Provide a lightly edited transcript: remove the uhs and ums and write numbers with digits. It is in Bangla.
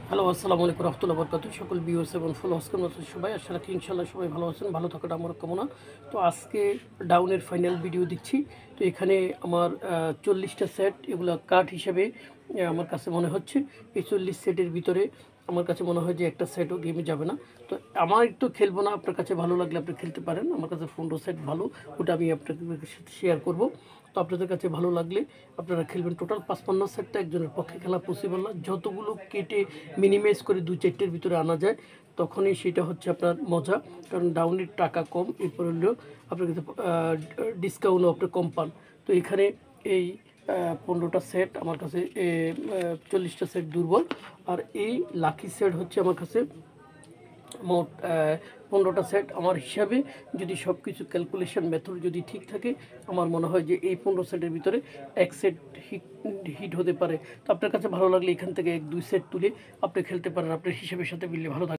হ্যালো, আসসালামু আলাইকুম রহমতুল্লাহ বরকাতুহ। সকল ভিউয়ার্স এবং ফলোয়ার্স কেমন আছেন সবাই? আশা রাখি ইনশাআল্লাহ সবাই ভালো আছেন। ভালো থাকাটা আমার কামনা। তো আজকে ডাউনের ফাইনাল ভিডিও দিচ্ছি। তো এখানে আমার 40টা সেট, এগুলো কার্ড হিসেবে আমার কাছে মনে হচ্ছে এই 40 সেটের ভিতরে আমার কাছে মনে হয় যে একটা সেটও গেমে যাবে না। তো আমার তো খেলবো না, আপনার কাছে ভালো লাগলে আপনি খেলতে পারেন। আমার কাছে 15 সেট ভালো, ওটা আমি আপনাদের সাথে শেয়ার করব। তো আপনাদের কাছে ভালো লাগলে আপনারা খেলবেন। টোটাল 55 সেটটা একজনের পক্ষে খেলা পসিবল না। যতগুলো কেটে মিনিমাইজ করে 2-4টের ভিতরে আনা যায় তখনই সেটা হচ্ছে আপনার মজা। কারণ ডাউনের টাকা কম, এরপর হলেও আপনার কাছে ডিসকাউন্টও আপনি কম পান। তো এখানে এই 15টা সেট আমার কাছে, 40টা সেট দুর্বল। আর এই লাকি সেট হচ্ছে আমার কাছে মোট 15টা সেট। আমার হিসাবে যদি সব কিছু ক্যালকুলেশন মেথড যদি ঠিক থাকে, আমার মনে হয় যে এই 15 সেটের ভিতরে এক সেট হিট হিট হতে পারে। তো আপনার কাছে ভালো লাগলে এখান থেকে 1-2 সেট তুলে আপনি খেলতে পারেন, আপনার হিসাবের সাথে মিললে ভালো থাকে।